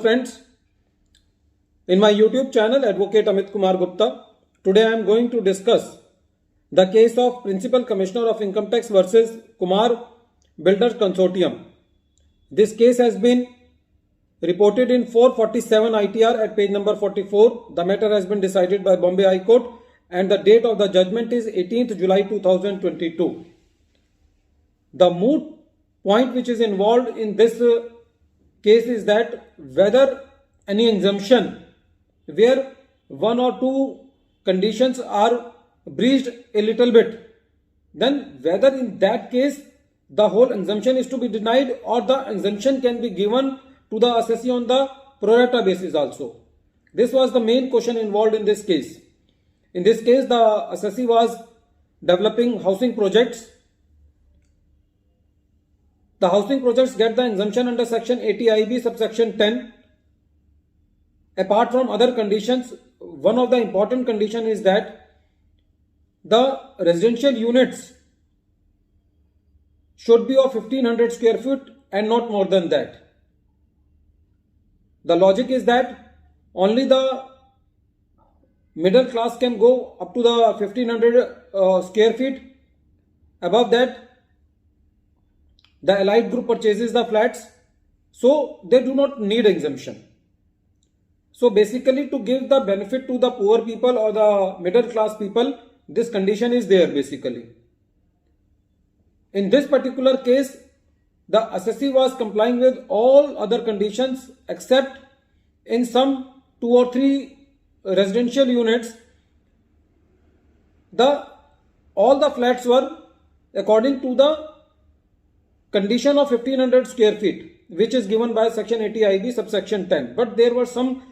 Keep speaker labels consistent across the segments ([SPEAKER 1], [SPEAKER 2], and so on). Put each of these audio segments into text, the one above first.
[SPEAKER 1] friends, in my YouTube channel Advocate Amit Kumar Gupta. Today I am going to discuss the case of Principal Commissioner of Income Tax versus Kumar Builders Consortium. This case has been reported in 447 ITR at page number 44. The matter has been decided by Bombay High Court and the date of the judgment is 18th July 2022. The moot point which is involved in this case is that whether any exemption where one or two conditions are breached a little bit, then whether in that case the whole exemption is to be denied or the exemption can be given to the assessee on the pro rata basis also. This was the main question involved in this case. In this case, the assessee was developing housing projects. The housing projects get the exemption under section 80 IB subsection 10. Apart from other conditions, one of the important condition is that the residential units should be of 1500 square feet and not more than that. The logic is that only the middle class can go up to the 1500 square feet. Above that, the elite group purchases the flats, so they do not need exemption. So basically, to give the benefit to the poor people or the middle class people, this condition is there basically. In this particular case, the assessee was complying with all other conditions except in some 2 or 3 residential units, all the flats were according to the condition of 1500 square feet, which is given by section 80 IB subsection 10. But there were some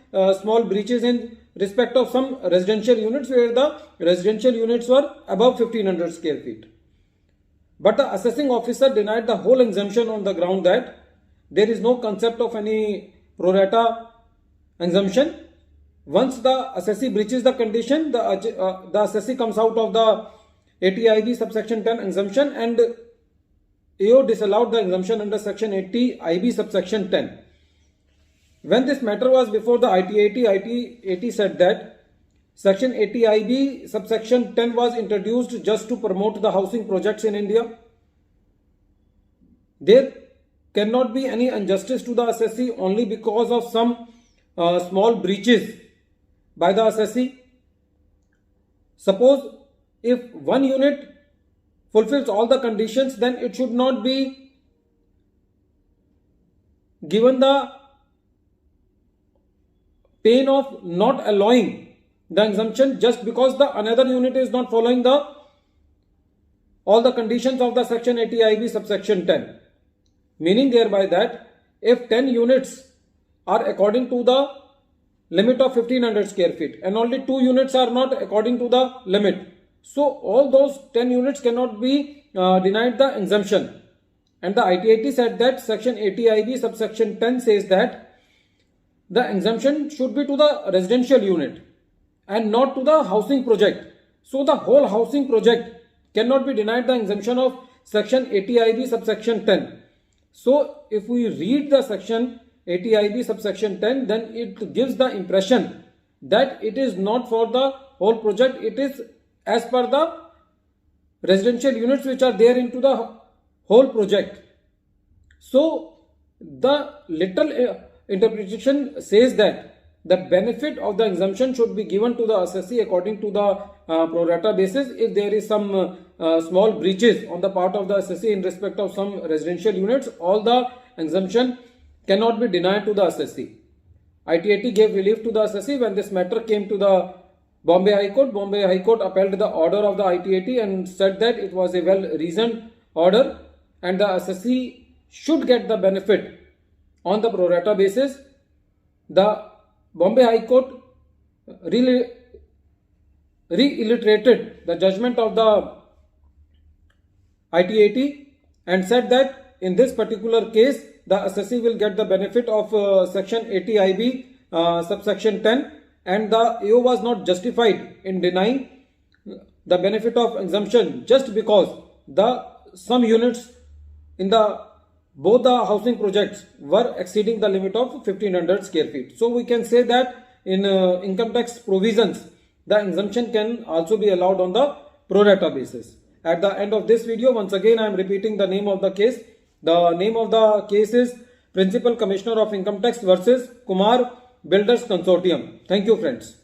[SPEAKER 1] small breaches in respect of some residential units where the residential units were above 1500 square feet. But the assessing officer denied the whole exemption on the ground that there is no concept of any pro rata exemption. Once the assessee breaches the condition, the assessee comes out of the 80 IB subsection 10 exemption and AO disallowed the exemption under section 80 IB subsection 10. When this matter was before the IT said that section 80 IB subsection 10 was introduced just to promote the housing projects in India. There cannot be any injustice to the assessee only because of some small breaches by the assessee. Suppose if one unit fulfills all the conditions, then it should not be given the pain of not allowing the exemption just because the another unit is not following all the conditions of the section 80 IB subsection 10. Meaning thereby that if 10 units are according to the limit of 1500 square feet and only 2 units are not according to the limit, so all those 10 units cannot be denied the exemption. And the IT said that section 80 IB subsection 10 says that the exemption should be to the residential unit and not to the housing project. So the whole housing project cannot be denied the exemption of section 80 IB subsection 10. So if we read the section 80 IB subsection 10, then it gives the impression that it is not for the whole project, it is as per the residential units which are there into the whole project. So the little interpretation says that the benefit of the exemption should be given to the assessee according to the pro rata basis if there is some small breaches on the part of the assessee in respect of some residential units. All the exemption cannot be denied to the assessee. IT gave relief to the assessee when this matter came to the Bombay High Court. Bombay High Court upheld the order of the IT and said that it was a well-reasoned order and the assessee should get the benefit on the pro rata basis. The Bombay High Court reiterated the judgment of the IT and said that in this particular case, the assessee will get the benefit of section 80 IB subsection 10 and the AO was not justified in denying the benefit of exemption just because some units in the both the housing projects were exceeding the limit of 1500 square feet. So we can say that in income tax provisions, the exemption can also be allowed on the pro rata basis. At the end of this video, once again I am repeating the name of the case. The name of the case is Principal Commissioner of Income Tax versus Kumar Builders Consortium. Thank you friends.